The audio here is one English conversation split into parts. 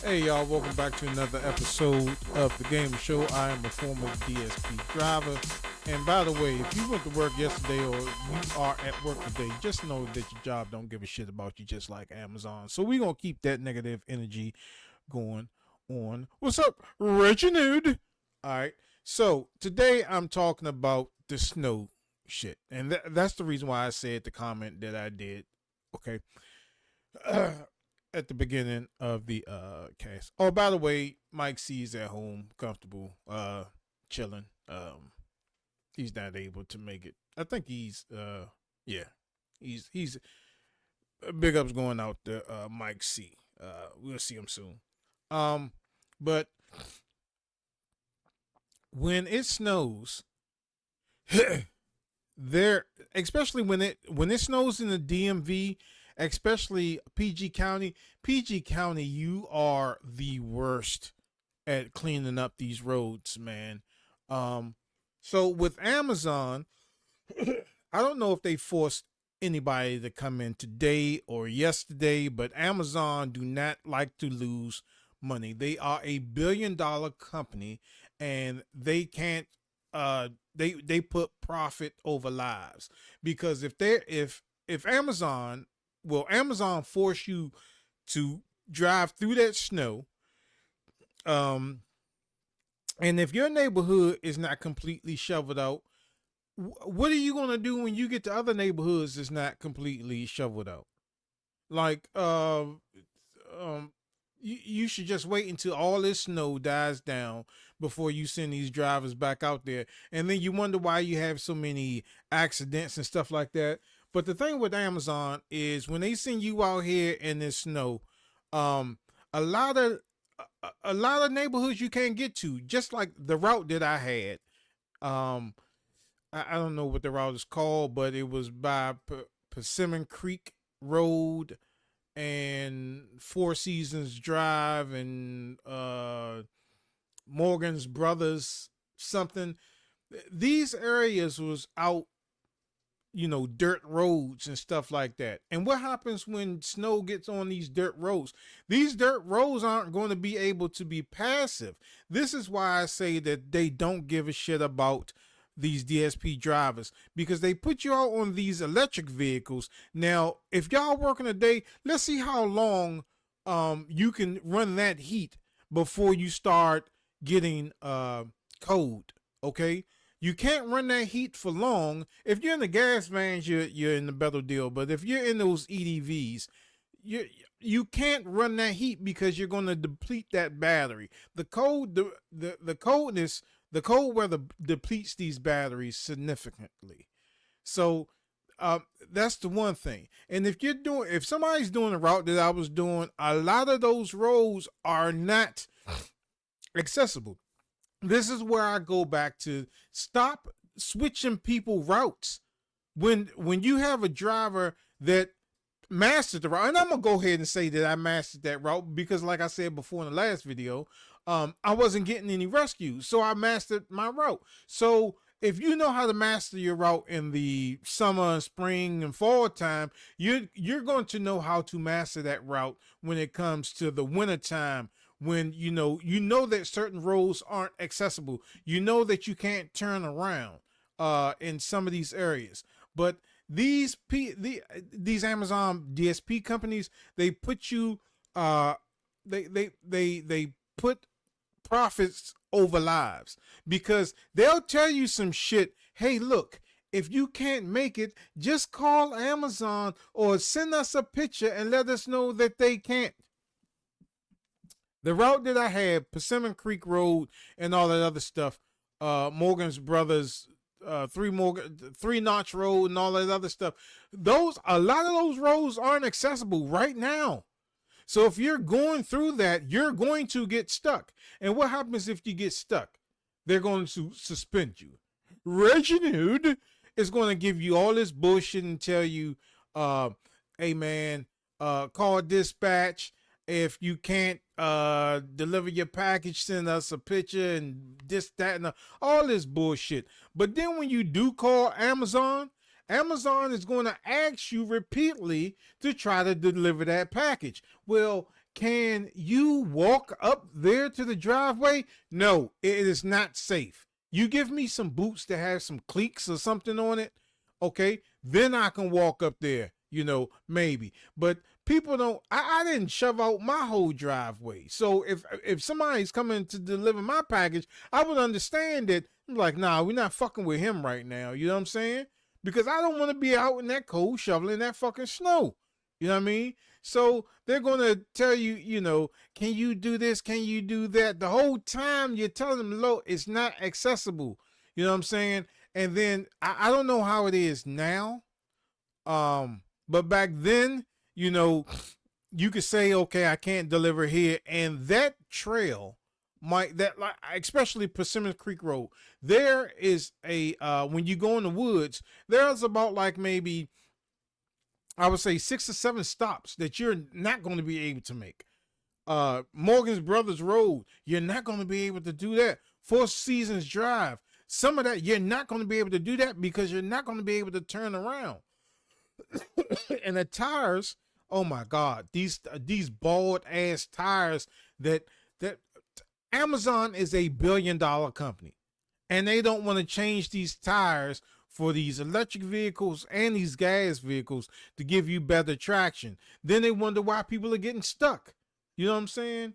Hey y'all, welcome back to another episode of The Gamer Show. I am a former DSP driver. And by the way, if you went to work yesterday or you are at work today, just know that your job don't give a shit about you, just like Amazon. So we're going to keep that negative energy going on. What's up, Reginald? All right. So today I'm talking about the snow shit. And that's the reason why I said the comment that I did. Okay. At the beginning of the cast. Oh, by the way, MikeC is at home, comfortable, chilling. He's not able to make it. I think he's he's big ups going out to MikeC. We'll see him soon. But when it snows, there, especially when it snows in the DMV, especially PG County, you are the worst at cleaning up these roads, man. So with Amazon, I don't know if they forced anybody to come in today or yesterday, but Amazon do not like to lose money. They are a $1 billion company, and they can't they put profit over lives, because if Amazon force you to drive through that snow, and if your neighborhood is not completely shoveled out, what are you going to do when you get to other neighborhoods that's not completely shoveled out? Like, you should just wait until all this snow dies down before you send these drivers back out there. And then you wonder why you have so many accidents and stuff like that. But the thing with Amazon is when they send you out here in this snow, a lot of neighborhoods you can't get to, just like the route that I had. I don't know what the route is called, but it was by Persimmon Creek Road and Four Seasons Drive and Morgan's Brothers something. These areas was out, dirt roads and stuff like that. And what happens when snow gets on these dirt roads? These dirt roads aren't going to be able to be passive. This is why I say that they don't give a shit about these DSP drivers, because they put you out on these electric vehicles. Now, if y'all working a day, let's see how long you can run that heat before you start getting cold. Okay. You can't run that heat for long. If you're in the gas vans, you're in the better deal. But if you're in those EDVs, you can't run that heat because you're going to deplete that battery. The cold weather depletes these batteries significantly. So that's the one thing. And if somebody's doing the route that I was doing, a lot of those roads are not accessible. This is where I go back to stop switching people routes. When you have a driver that mastered the route, and I'm gonna go ahead and say that I mastered that route, because like I said before in the last video, I wasn't getting any rescues, so I mastered my route. So if you know how to master your route in the summer, spring, and fall time, you're going to know how to master that route when it comes to the winter time, when you know that certain roads aren't accessible. You know that you can't turn around in some of these areas. But these Amazon DSP companies, they put you they put profits over lives, because they'll tell you some shit. Hey, look, if you can't make it, just call Amazon or send us a picture and let us know that they can't. The route that I had, Persimmon Creek Road and all that other stuff, Morgan's Brothers, Three Notch Road and all that other stuff, a lot of those roads aren't accessible right now. So if you're going through that, you're going to get stuck. And what happens if you get stuck? They're going to suspend you. Reginald is going to give you all this bullshit and tell you, hey man, call dispatch. If you can't deliver your package, send us a picture and this, that, and all this bullshit. But then when you do call Amazon, Amazon is going to ask you repeatedly to try to deliver that package. Well, can you walk up there to the driveway? No, it is not safe. You give me some boots that have some cleats or something on it, okay, then I can walk up there, maybe. But people don't, I didn't shove out my whole driveway. So if somebody's coming to deliver my package, I would understand that. I'm like, nah, we're not fucking with him right now. You know what I'm saying? Because I don't want to be out in that cold shoveling that fucking snow. You know what I mean? So they're going to tell you, can you do this? Can you do that? The whole time you're telling them, look, it's not accessible. You know what I'm saying? And then I don't know how it is now. But back then, you could say, okay, I can't deliver here. And that trail especially Persimmon Creek Road, there is when you go in the woods, there's about like maybe, I would say 6 or 7 stops that you're not going to be able to make. Morgan's Brothers Road, you're not going to be able to do that. Four Seasons Drive, some of that, you're not going to be able to do that because you're not going to be able to turn around. And the tires, oh my God, these bald ass tires that Amazon is a $1 billion company, and they don't want to change these tires for these electric vehicles and these gas vehicles to give you better traction. Then they wonder why people are getting stuck. You know what I'm saying?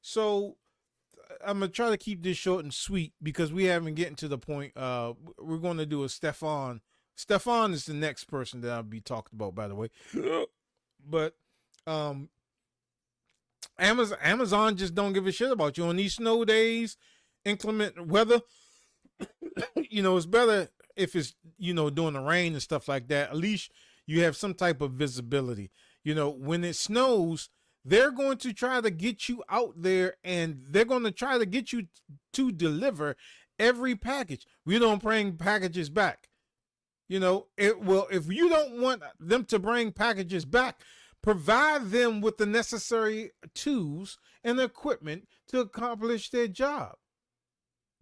So I'm going to try to keep this short and sweet because we haven't gotten to the point. We're going to do a Stefan. Stefan is the next person that I'll be talking about, by the way. But Amazon just don't give a shit about you on these snow days, inclement weather. It's better if it's, during the rain and stuff like that. At least you have some type of visibility. When it snows, they're going to try to get you out there and they're going to try to get you to deliver every package. We don't bring packages back. If you don't want them to bring packages back, provide them with the necessary tools and equipment to accomplish their job.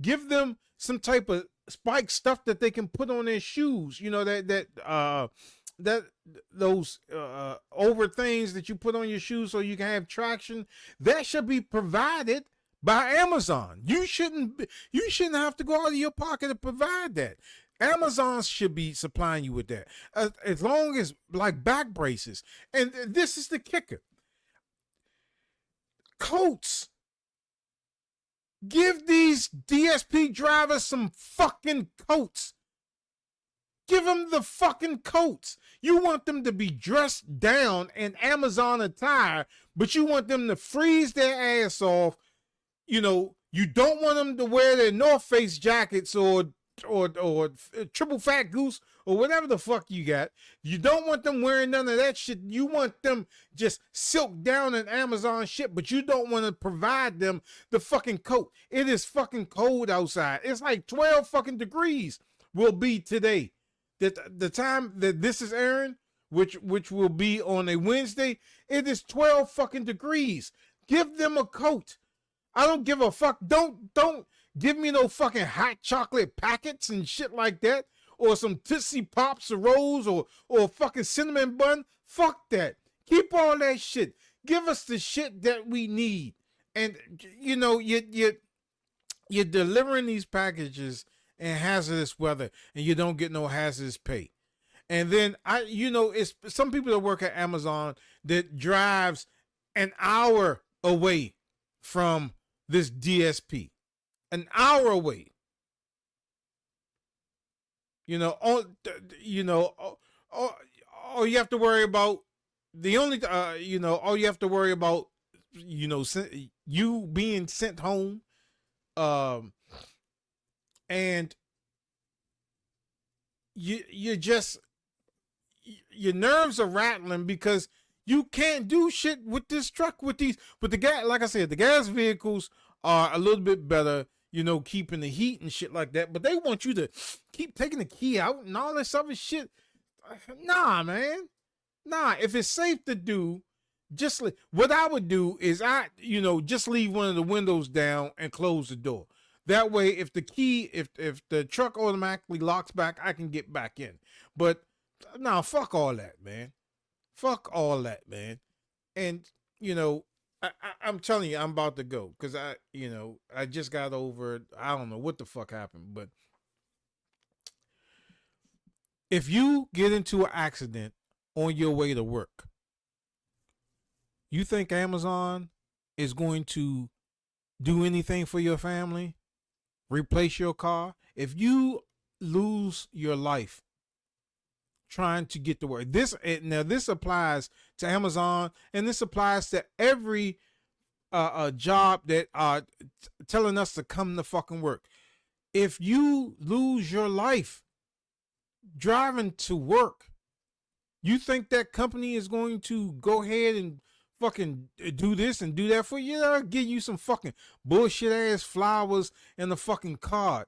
Give them some type of spike stuff that they can put on their shoes. Those over things that you put on your shoes so you can have traction. That should be provided by Amazon. You shouldn't have to go out of your pocket to provide that. Amazon should be supplying you with that, as long as like back braces. And this is the kicker. Coats. Give these DSP drivers some fucking coats. Give them the fucking coats. You want them to be dressed down in Amazon attire, but you want them to freeze their ass off. You don't want them to wear their North Face jackets or triple fat goose or whatever the fuck you got. You don't want them wearing none of that shit. You want them just silk down in Amazon shit, but you don't want to provide them the fucking coat. It is fucking cold outside. It's like 12 fucking degrees will be today. That the time that this is airing, which will be on a Wednesday, it is 12 fucking degrees. Give them a coat. I don't give a fuck. Don't give me no fucking hot chocolate packets and shit like that, or some Tootsie Pops or rolls or a fucking cinnamon bun. Fuck that. Keep all that shit. Give us the shit that we need. And you're delivering these packages in hazardous weather, and you don't get no hazardous pay. And then it's some people that work at Amazon that drives an hour away from this DSP. An hour away. All you have to worry about, all you have to worry about, you being sent home, and you just, your nerves are rattling because you can't do shit with this truck, with the gas. Like I said, the gas vehicles are a little bit better, keeping the heat and shit like that. But they want you to keep taking the key out and all this other shit. Nah, man. Nah, if it's safe to do, what I would do is just leave one of the windows down and close the door. That way, if the truck automatically locks back, I can get back in. But no, fuck all that, man. Fuck all that, man. And I'm telling you, I'm about to go because I just got over it. I don't know what the fuck happened, but if you get into an accident on your way to work, you think Amazon is going to do anything for your family? Replace your car? If you lose your life trying to get to work, this applies to Amazon, and this applies to every job that are telling us to come to fucking work. If you lose your life driving to work, you think that company is going to go ahead and fucking do this and do that for you? They'll give you some fucking bullshit ass flowers and a fucking card.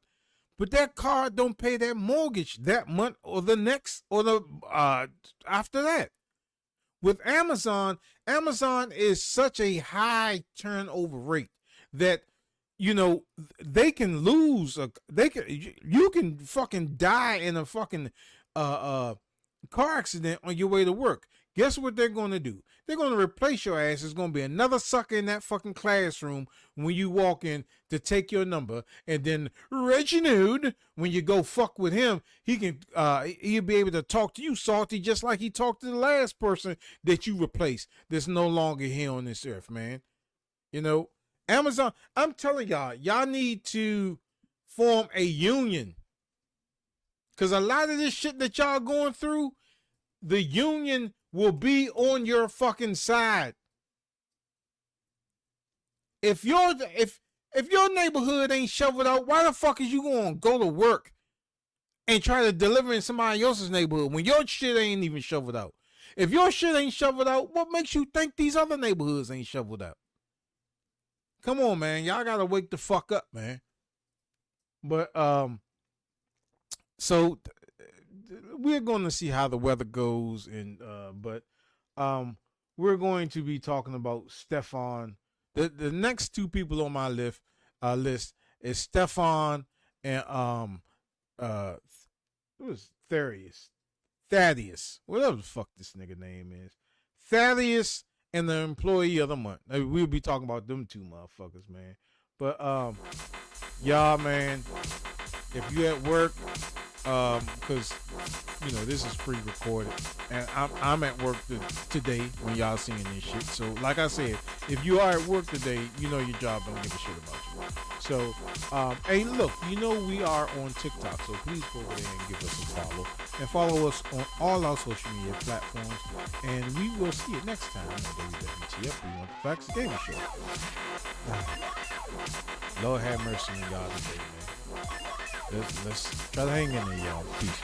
But that card don't pay that mortgage that month or the next or the after that. With Amazon is such a high turnover rate that they can lose you can fucking die in a fucking car accident on your way to work. Guess what they're going to do? They're going to replace your ass. There's going to be another sucker in that fucking classroom when you walk in to take your number. And then Reginald, when you go fuck with him, he'll be able to talk to you salty just like he talked to the last person that you replaced that's no longer here on this earth, man. Amazon, I'm telling y'all need to form a union. Because a lot of this shit that y'all going through, the union will be on your fucking side. If your neighborhood ain't shoveled out, why the fuck is you gonna go to work and try to deliver in somebody else's neighborhood when your shit ain't even shoveled out? If your shit ain't shoveled out, what makes you think these other neighborhoods ain't shoveled out? Come on, man. Y'all gotta wake the fuck up, man. But so we're going to see how the weather goes, and but we're going to be talking about Stefan. The next two people on my list is Stefan and what was Thaddeus, whatever the fuck this nigga name is, Thaddeus, and the employee of the month. We'll be talking about them two motherfuckers, man. But y'all, man, if you at work, because this is pre-recorded, and I'm at work today when y'all seeing this shit. So like I said, if you are at work today, your job don't give a shit about you. So hey, look, we are on TikTok, so please go over there and give us a follow, and follow us on all our social media platforms, and we will see you next time on WWTF. We want the Facts Gaming Show. Lord have mercy on y'all today, man. Let's try to hang in there, y'all. Peace.